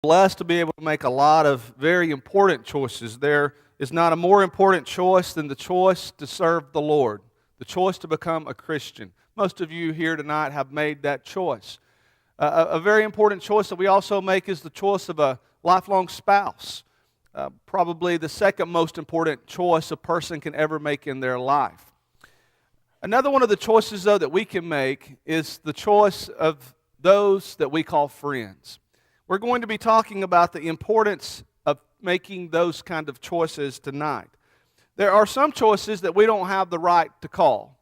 Blessed to be able to make a lot of very important choices. There is not a more important choice than the choice to serve the Lord, the choice to become a Christian. Most of you here tonight have made that choice. A very important choice that we also make is the choice of a lifelong spouse. Probably the second most important choice a person can ever make in their life. Another one of the choices, though, that we can make is the choice of those that we call friends. We're going to be talking about the importance of making those kind of choices tonight. There are some choices that we don't have the right to call.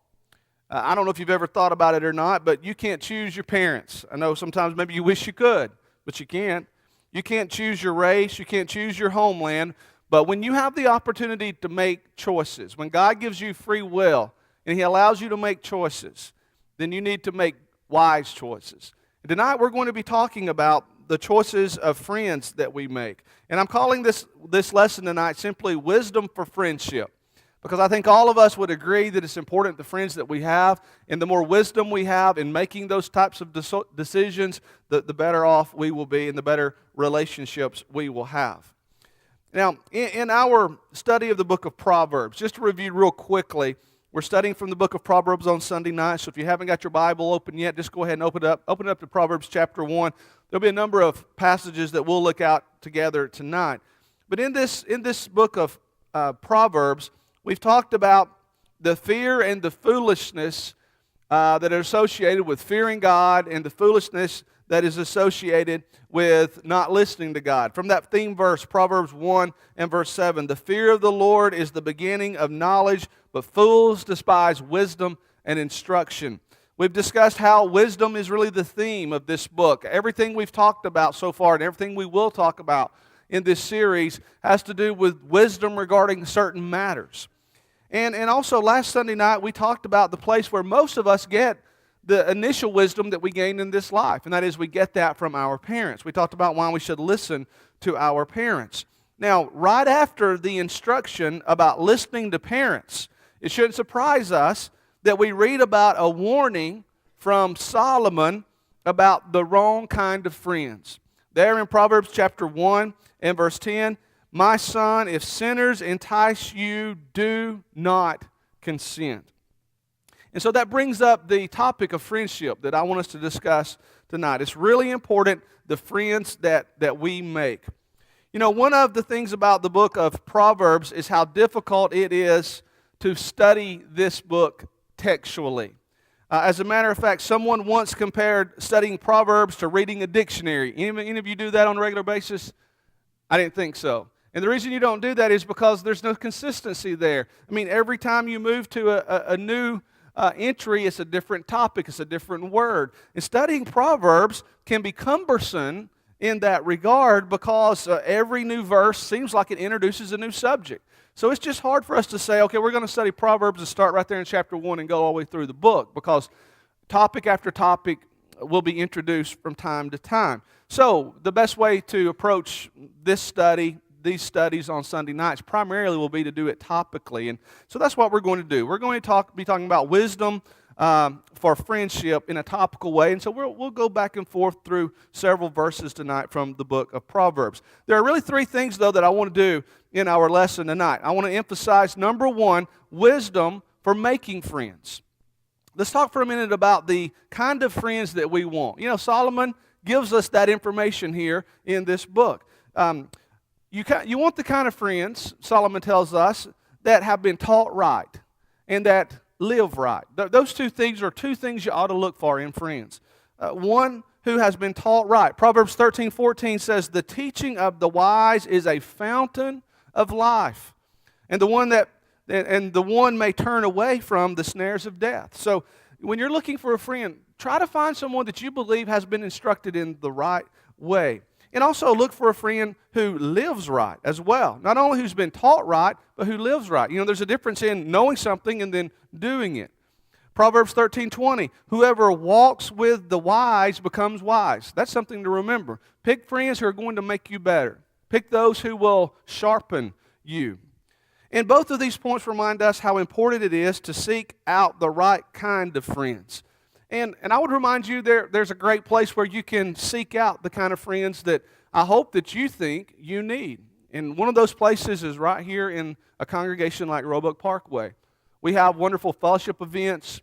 I don't know if you've ever thought about it or not, but you can't choose your parents. I know sometimes maybe you wish you could, but you can't. You can't choose your race. You can't choose your homeland. But when you have the opportunity to make choices, when God gives you free will and He allows you to make choices, then you need to make wise choices. And tonight we're going to be talking about the choices of friends that we make. And I'm calling this lesson tonight simply Wisdom for Friendship. Because I think all of us would agree that it's important the friends that we have, and the more wisdom we have in making those types of decisions, the better off we will be and the better relationships we will have. Now, in our study of the book of Proverbs, just to review real quickly, we're studying from the book of Proverbs on Sunday night, so if you haven't got your Bible open yet, just go ahead and open it up to Proverbs chapter 1. There'll be a number of passages that we'll look at together tonight. But in this book of Proverbs, we've talked about the fear and the foolishness that are associated with fearing God and the foolishness that is associated with not listening to God. From that theme verse, Proverbs 1 and verse 7, the fear of the Lord is the beginning of knowledge, but fools despise wisdom and instruction. We've discussed how wisdom is really the theme of this book. Everything we've talked about so far and everything we will talk about in this series has to do with wisdom regarding certain matters. And also last Sunday night we talked about the place where most of us get the initial wisdom that we gain in this life, and that is we get that from our parents. We talked about why we should listen to our parents. Now, right after the instruction about listening to parents, it shouldn't surprise us that we read about a warning from Solomon about the wrong kind of friends. There in Proverbs chapter 1 and verse 10, my son, if sinners entice you, do not consent. And so that brings up the topic of friendship that I want us to discuss tonight. It's really important, the friends that we make. You know, one of the things about the book of Proverbs is how difficult it is to study this book textually. As a matter of fact, someone once compared studying Proverbs to reading a dictionary. Any of you do that on a regular basis? I didn't think so. And the reason you don't do that is because there's no consistency there. I mean, every time you move to a new entry, it's a different topic, it's a different word. And studying Proverbs can be cumbersome in that regard because every new verse seems like it introduces a new subject. So it's just hard for us to say, okay, we're going to study Proverbs and start right there in chapter 1 and go all the way through the book, because topic after topic will be introduced from time to time. So the best way to approach these studies on Sunday nights primarily will be to do it topically. And so that's what we're going to do. We're going to be talking about wisdom for friendship in a topical way. And so we'll go back and forth through several verses tonight from the book of Proverbs. There are really three things, though, that I want to do in our lesson tonight. I want to emphasize, number one, wisdom for making friends. Let's talk for a minute about the kind of friends that we want. You know, Solomon gives us that information here in this book. You want the kind of friends, Solomon tells us, that have been taught right and that live right. Those two things are two things you ought to look for in friends. One who has been taught right. Proverbs 13:14 says, the teaching of the wise is a fountain of life, and the one may turn away from the snares of death. So when you're looking for a friend, try to find someone that you believe has been instructed in the right way. And also look for a friend who lives right as well. Not only who's been taught right, but who lives right. You know, there's a difference in knowing something and then doing it. Proverbs 13:20, whoever walks with the wise becomes wise. That's something to remember. Pick friends who are going to make you better. Pick those who will sharpen you. And both of these points remind us how important it is to seek out the right kind of friends. And I would remind you there's a great place where you can seek out the kind of friends that I hope that you think you need. And one of those places is right here in a congregation like Roebuck Parkway. We have wonderful fellowship events.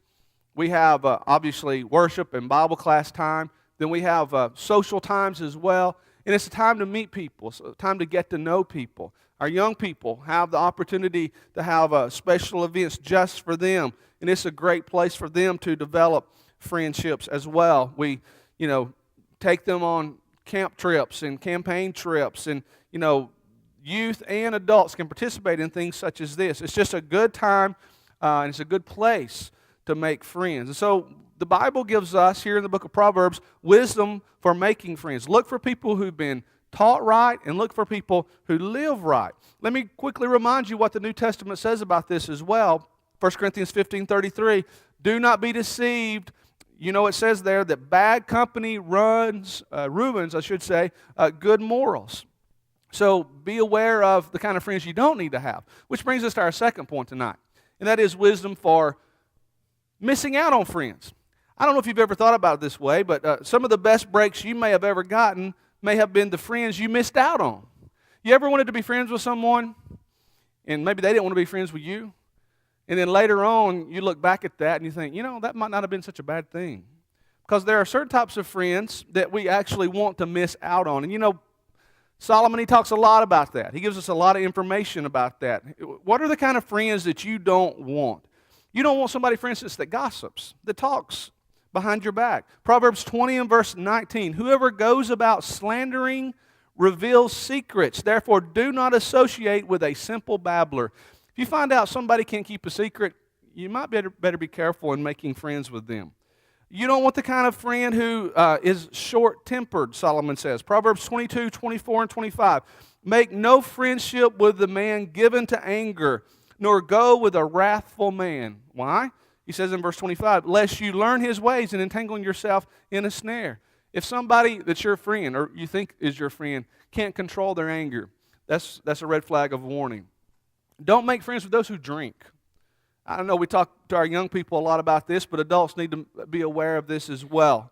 We have, obviously, worship and Bible class time. Then we have social times as well. And it's a time to meet people. It's a time to get to know people. Our young people have the opportunity to have special events just for them. And it's a great place for them to develop friendships as well. We, take them on camp trips and campaign trips. And, youth and adults can participate in things such as this. It's just a good time, and it's a good place to make friends. And so the Bible gives us, here in the book of Proverbs, wisdom for making friends. Look for people who've been taught right, and look for people who live right. Let me quickly remind you what the New Testament says about this as well. 1 Corinthians 15:33, do not be deceived. It says there that bad company ruins good morals. So be aware of the kind of friends you don't need to have. Which brings us to our second point tonight, and that is wisdom for missing out on friends. I don't know if you've ever thought about it this way, but some of the best breaks you may have ever gotten may have been the friends you missed out on. You ever wanted to be friends with someone, and maybe they didn't want to be friends with you? And then later on, you look back at that and you think, that might not have been such a bad thing. Because there are certain types of friends that we actually want to miss out on. And Solomon, he talks a lot about that. He gives us a lot of information about that. What are the kind of friends that you don't want? You don't want somebody, for instance, that gossips, that talks behind your back. Proverbs 20 and verse 19, whoever goes about slandering reveals secrets. Therefore, do not associate with a simple babbler. If you find out somebody can't keep a secret, you might better be careful in making friends with them. You don't want the kind of friend who is short-tempered, Solomon says. Proverbs 22, 24, and 25. Make no friendship with the man given to anger, nor go with a wrathful man. Why? He says in verse 25, lest you learn his ways and entangling yourself in a snare. If somebody that's your friend, or you think is your friend, can't control their anger, that's a red flag of warning. Don't make friends with those who drink. I know we talk to our young people a lot about this, but adults need to be aware of this as well.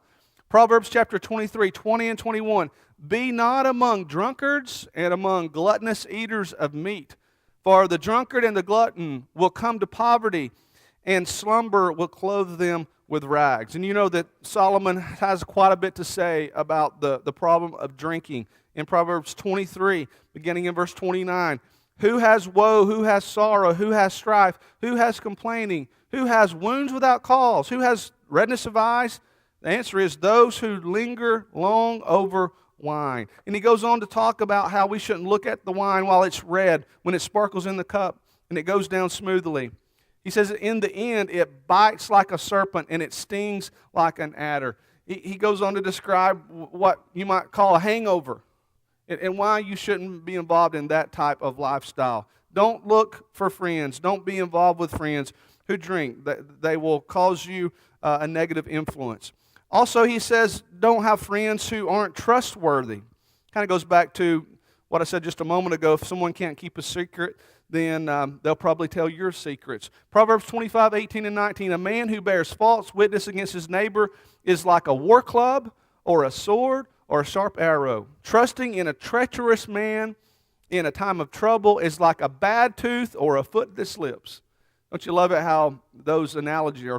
Proverbs chapter 23, 20 and 21. Be not among drunkards and among gluttonous eaters of meat, for the drunkard and the glutton will come to poverty, and slumber will clothe them with rags. And you know that Solomon has quite a bit to say about the problem of drinking. In Proverbs 23, beginning in verse 29, who has woe, who has sorrow, who has strife, who has complaining, who has wounds without cause, who has redness of eyes? The answer is those who linger long over wine. And he goes on to talk about how we shouldn't look at the wine while it's red, when it sparkles in the cup and it goes down smoothly. He says that in the end it bites like a serpent and it stings like an adder. He goes on to describe what you might call a hangover, and why you shouldn't be involved in that type of lifestyle. Don't look for friends. Don't be involved with friends who drink. They will cause you a negative influence. Also, he says, don't have friends who aren't trustworthy. Kind of goes back to what I said just a moment ago. If someone can't keep a secret, then they'll probably tell your secrets. Proverbs 25, 18, and 19. A man who bears false witness against his neighbor is like a war club or a sword or a sharp arrow. Trusting in a treacherous man in a time of trouble is like a bad tooth or a foot that slips. Don't you love it how those analogies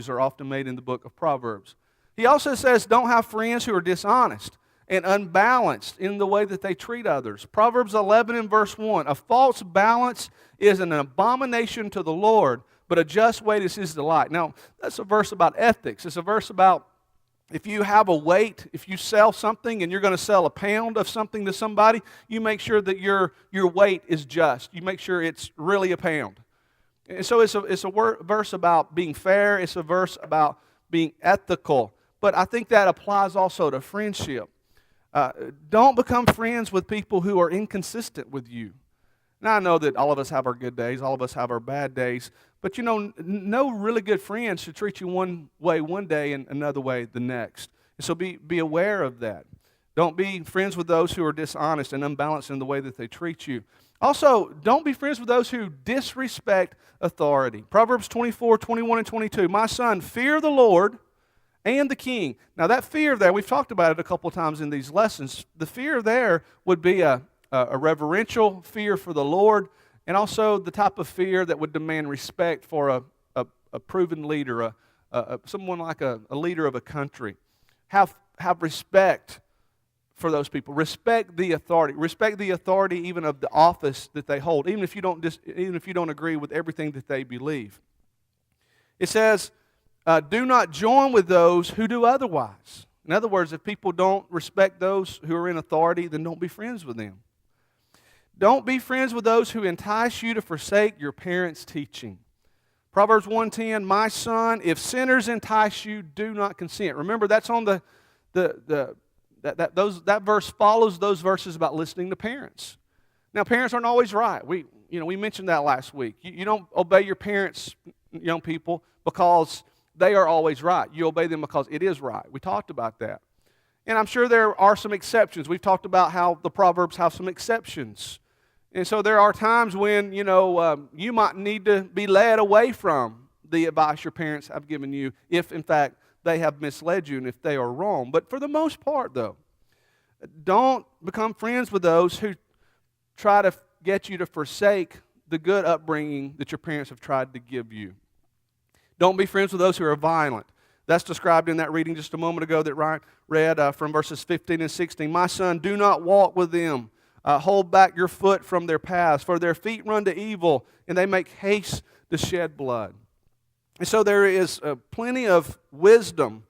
are often made in the book of Proverbs? He also says don't have friends who are dishonest and unbalanced in the way that they treat others. Proverbs 11 and verse 1, a false balance is an abomination to the Lord, but a just weight is his delight. Now, that's a verse about ethics. It's a verse about if you have a weight, if you sell something and you're going to sell a pound of something to somebody, you make sure that your weight is just. You make sure it's really a pound. And so it's a verse about being fair. It's a verse about being ethical. But I think that applies also to friendship. Don't become friends with people who are inconsistent with you. Now, I know that all of us have our good days, all of us have our bad days, but no really good friend should treat you one way one day and another way the next. And so be aware of that. Don't be friends with those who are dishonest and unbalanced in the way that they treat you. Also, don't be friends with those who disrespect authority. Proverbs 24, 21, and 22. My son, fear the Lord and the king. Now that fear there, we've talked about it a couple of times in these lessons. The fear there would be a reverential fear for the Lord, and also the type of fear that would demand respect for a proven leader, someone like a leader of a country. Have respect for those people. Respect the authority. Respect the authority even of the office that they hold, even if you don't agree with everything that they believe. It says, do not join with those who do otherwise. In other words, if people don't respect those who are in authority, then don't be friends with them. Don't be friends with those who entice you to forsake your parents' teaching. Proverbs 1:10, my son, if sinners entice you, do not consent. Remember, that's on that verse follows those verses about listening to parents. Now, parents aren't always right. We mentioned that last week. You don't obey your parents, young people, because they are always right. You obey them because it is right. We talked about that. And I'm sure there are some exceptions. We've talked about how the Proverbs have some exceptions. And so there are times when, you might need to be led away from the advice your parents have given you if, in fact, they have misled you and if they are wrong. But for the most part, though, don't become friends with those who try to get you to forsake the good upbringing that your parents have tried to give you. Don't be friends with those who are violent. That's described in that reading just a moment ago that Ryan read from verses 15 and 16. My son, do not walk with them. Hold back your foot from their paths, for their feet run to evil, and they make haste to shed blood. And so there is plenty of wisdom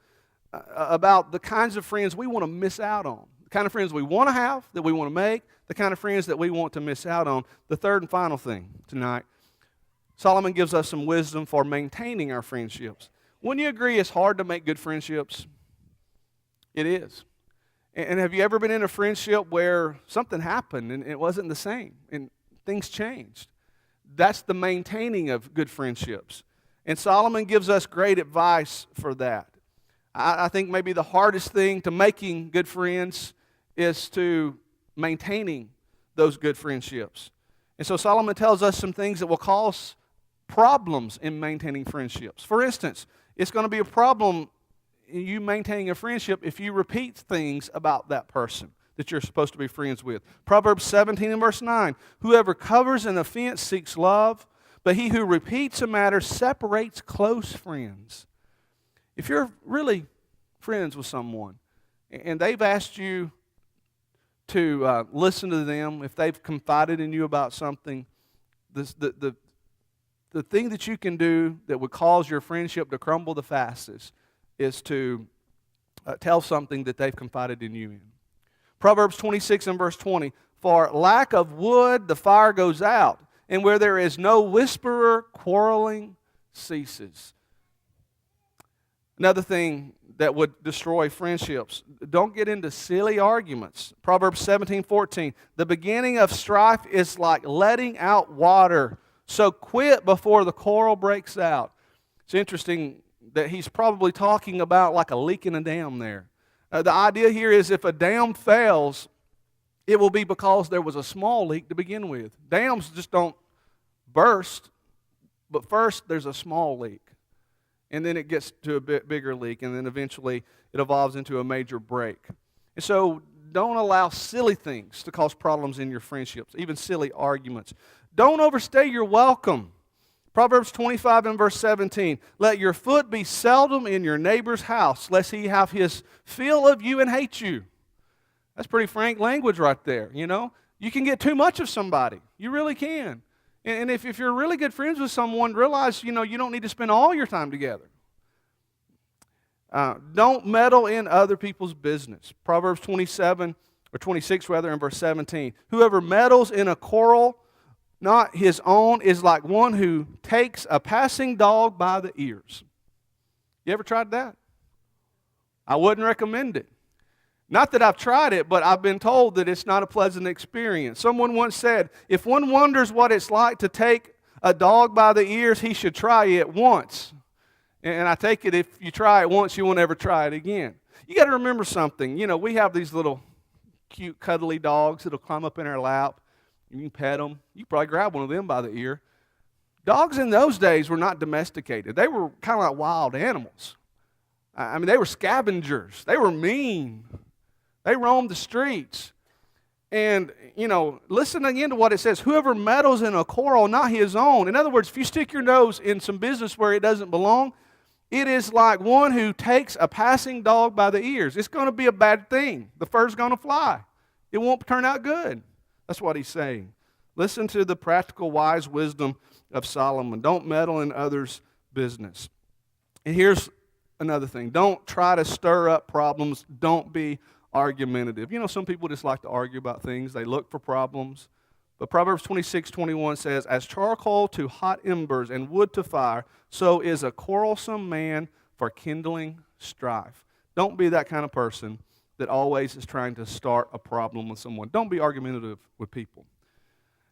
about the kinds of friends we want to miss out on. The kind of friends we want to have, that we want to make, the kind of friends that we want to miss out on. The third and final thing tonight, Solomon gives us some wisdom for maintaining our friendships. Wouldn't you agree it's hard to make good friendships? It is. And have you ever been in a friendship where something happened and it wasn't the same and things changed? That's the maintaining of good friendships. And Solomon gives us great advice for that. I think maybe the hardest thing to making good friends is to maintaining those good friendships. And so Solomon tells us some things that will cause problems in maintaining friendships. For instance, it's going to be a problem in you maintaining a friendship if you repeat things about that person that you're supposed to be friends with. Proverbs 17 and verse 9, whoever covers an offense seeks love, but he who repeats a matter separates close friends. If you're really friends with someone and they've asked you to listen to them, if they've confided in you about something, the thing that you can do that would cause your friendship to crumble the fastest is to tell something that they've confided in you in. Proverbs 26 and verse 20, for lack of wood the fire goes out, and where there is no whisperer, quarreling ceases. Another thing that would destroy friendships, don't get into silly arguments. Proverbs 17:14, the beginning of strife is like letting out water, so quit before the quarrel breaks out. It's interesting that he's probably talking about like a leak in a dam there. The idea here is if a dam fails, it will be because there was a small leak to begin with. Dams just don't burst, but first there's a small leak. And then it gets to a bit bigger leak, and then eventually it evolves into a major break. And so don't allow silly things to cause problems in your friendships, even silly arguments. Don't overstay your welcome. Proverbs 25 and verse 17, let your foot be seldom in your neighbor's house, lest he have his fill of you and hate you. That's pretty frank language right there, you know. You can get too much of somebody. You really can. And if you're really good friends with someone, realize, you don't need to spend all your time together. Don't meddle in other people's business. Proverbs 27, or 26 rather, in verse 17, whoever meddles in a quarrel not his own is like one who takes a passing dog by the ears. You ever tried that? I wouldn't recommend it. Not that I've tried it, but I've been told that it's not a pleasant experience. Someone once said, if one wonders what it's like to take a dog by the ears, he should try it once. And I take it if you try it once, you won't ever try it again. You got to remember something. We have these little cute, cuddly dogs that'll climb up in our lap. You can pet them. You can probably grab one of them by the ear. Dogs in those days were not domesticated. They were kind of like wild animals. I mean, they were scavengers. They were mean. They roamed the streets. And, listen again to what it says. Whoever meddles in a quarrel, not his own. In other words, if you stick your nose in some business where it doesn't belong, it is like one who takes a passing dog by the ears. It's going to be a bad thing. The fur's going to fly. It won't turn out good. That's what he's saying. Listen to the practical, wise wisdom of Solomon. Don't meddle in others' business. And here's another thing. Don't try to stir up problems. Don't be argumentative. Some people just like to argue about things. They look for problems. But Proverbs 26:21 says, as charcoal to hot embers and wood to fire, so is a quarrelsome man for kindling strife. Don't be that kind of person that always is trying to start a problem with someone. Don't be argumentative with people.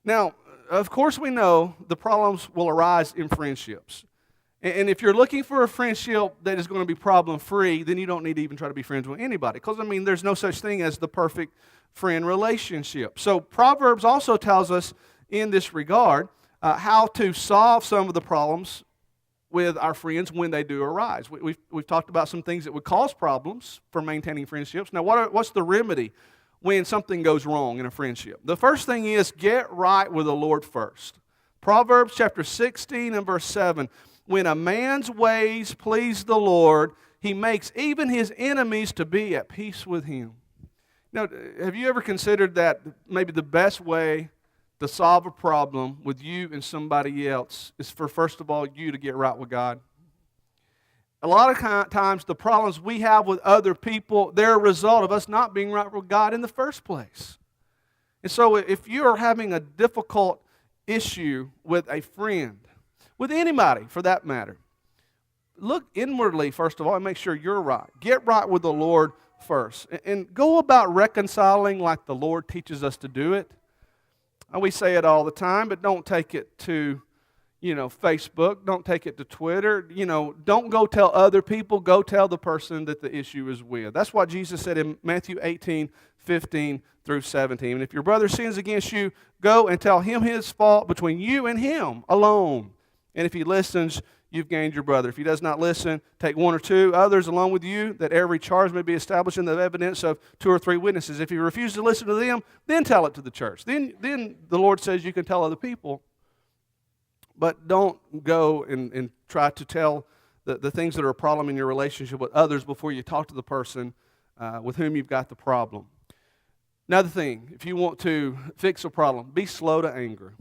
Now, of course we know the problems will arise in friendships. And if you're looking for a friendship that is going to be problem-free, then you don't need to even try to be friends with anybody. Because, there's no such thing as the perfect friend relationship. So Proverbs also tells us in this regard how to solve some of the problems with our friends when they do arise. We've talked about some things that would cause problems for maintaining friendships. Now, what's the remedy when something goes wrong in a friendship? The first thing is get right with the Lord first. Proverbs chapter 16 and verse 7, when a man's ways please the Lord, he makes even his enemies to be at peace with him. Now, have you ever considered that maybe the best way to solve a problem with you and somebody else is for, first of all, you to get right with God? A lot of times the problems we have with other people, they're a result of us not being right with God in the first place. And so if you are having a difficult issue with a friend, with anybody for that matter, look inwardly first of all and make sure you're right. Get right with the Lord first. And go about reconciling like the Lord teaches us to do it. And we say it all the time, but don't take it to, Facebook. Don't take it to Twitter. Don't go tell other people. Go tell the person that the issue is with. That's what Jesus said in Matthew 18:15 through 17. And if your brother sins against you, go and tell him his fault between you and him alone. And if he listens, you've gained your brother. If he does not listen, take one or two others along with you, that every charge may be established in the evidence of 2 or 3 witnesses. If he refuses to listen to them, then tell it to the church. Then the Lord says you can tell other people. But don't go and try to tell the things that are a problem in your relationship with others before you talk to the person with whom you've got the problem. Another thing, if you want to fix a problem, be slow to anger.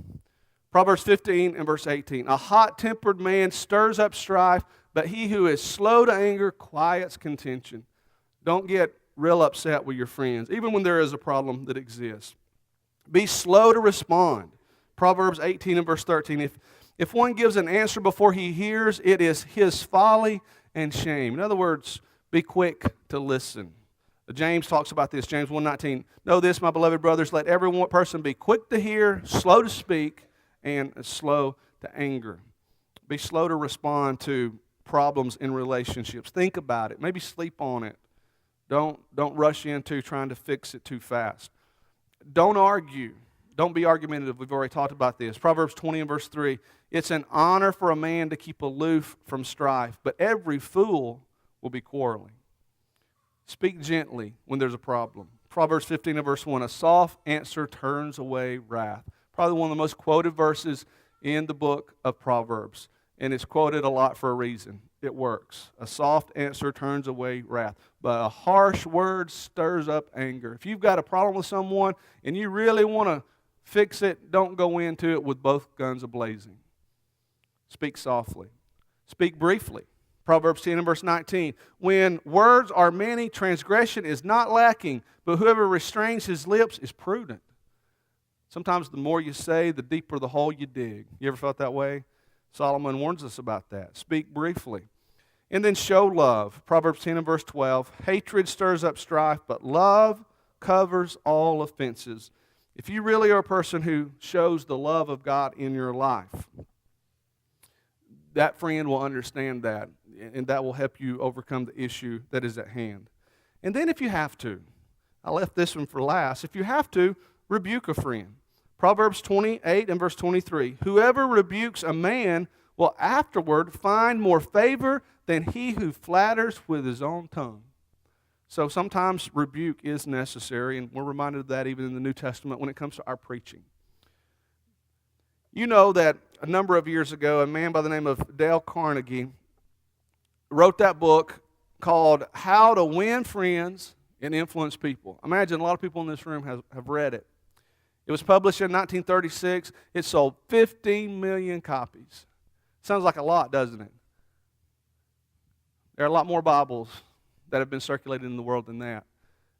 Proverbs 15 and verse 18. A hot-tempered man stirs up strife, but he who is slow to anger quiets contention. Don't get real upset with your friends, even when there is a problem that exists. Be slow to respond. Proverbs 18 and verse 13. If one gives an answer before he hears, it is his folly and shame. In other words, be quick to listen. James talks about this, James 1:19. Know this, my beloved brothers, let every one person be quick to hear, slow to speak, and slow to anger. Be slow to respond to problems in relationships. Think about it. Maybe sleep on it. Don't rush into trying to fix it too fast. Don't argue. Don't be argumentative. We've already talked about this. Proverbs 20 and verse 3. It's an honor for a man to keep aloof from strife, but every fool will be quarreling. Speak gently when there's a problem. Proverbs 15 and verse 1. A soft answer turns away wrath. Probably one of the most quoted verses in the book of Proverbs. And it's quoted a lot for a reason. It works. A soft answer turns away wrath, but a harsh word stirs up anger. If you've got a problem with someone and you really want to fix it, don't go into it with both guns a-blazing. Speak softly. Speak briefly. Proverbs 10 and verse 19. When words are many, transgression is not lacking, but whoever restrains his lips is prudent. Sometimes the more you say, the deeper the hole you dig. You ever felt that way? Solomon warns us about that. Speak briefly. And then show love. Proverbs 10 and verse 12. Hatred stirs up strife, but love covers all offenses. If you really are a person who shows the love of God in your life, that friend will understand that, and that will help you overcome the issue that is at hand. And then if you have to, I left this one for last, if you have to, rebuke a friend. Proverbs 28 and verse 23. Whoever rebukes a man will afterward find more favor than he who flatters with his own tongue. So sometimes rebuke is necessary, and we're reminded of that even in the New Testament when it comes to our preaching. You know that a number of years ago, a man by the name of Dale Carnegie wrote that book called How to Win Friends and Influence People. Imagine a lot of people in this room have read it. It was published in 1936. It sold 15 million copies. Sounds like a lot, doesn't it? There are a lot more Bibles that have been circulated in the world than that.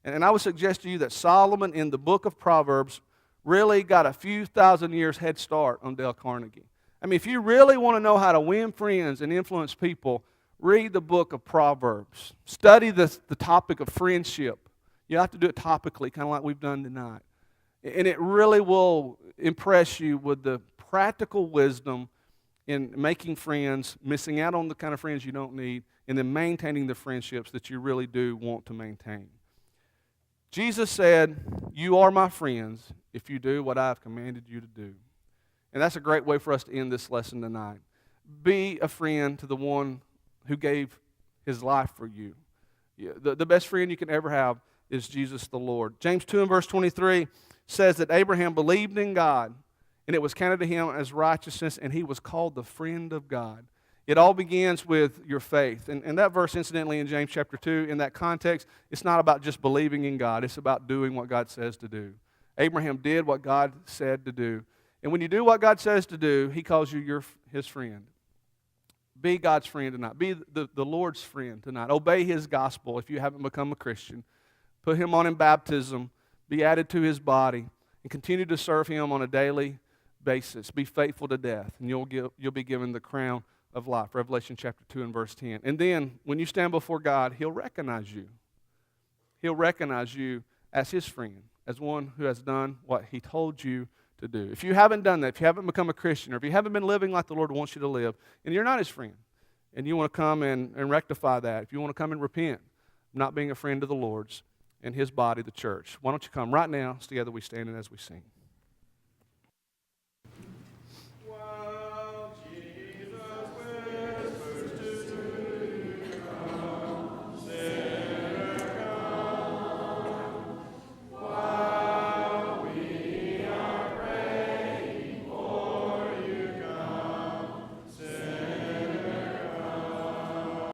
And I would suggest to you that Solomon in the book of Proverbs really got a few thousand years head start on Dale Carnegie. I mean, if you really want to know how to win friends and influence people, read the book of Proverbs. Study the topic of friendship. You have to do it topically, kind of like we've done tonight. And it really will impress you with the practical wisdom in making friends, missing out on the kind of friends you don't need, and then maintaining the friendships that you really do want to maintain. Jesus said, "You are my friends if you do what I have commanded you to do." And that's a great way for us to end this lesson tonight. Be a friend to the one who gave his life for you. The best friend you can ever have is Jesus the Lord. James 2 and verse 23 says that Abraham believed in God, and it was counted to him as righteousness, and he was called the friend of God. It all begins with your faith. And that verse, incidentally, in James chapter 2, in that context, it's not about just believing in God. It's about doing what God says to do. Abraham did what God said to do. And when you do what God says to do, he calls you his friend. Be God's friend tonight. Be the Lord's friend tonight. Obey his gospel if you haven't become a Christian. Put him on in baptism. Be added to his body. And continue to serve him on a daily basis. Be faithful to death. And you'll be given the crown of life. Revelation chapter 2 and verse 10. And then when you stand before God, he'll recognize you. He'll recognize you as his friend, as one who has done what he told you to do. If you haven't done that, if you haven't become a Christian, or if you haven't been living like the Lord wants you to live, and you're not his friend, and you want to come and rectify that, if you want to come and repent, not being a friend of the Lord's and his body, the church, why don't you come right now? Together we stand and as we sing.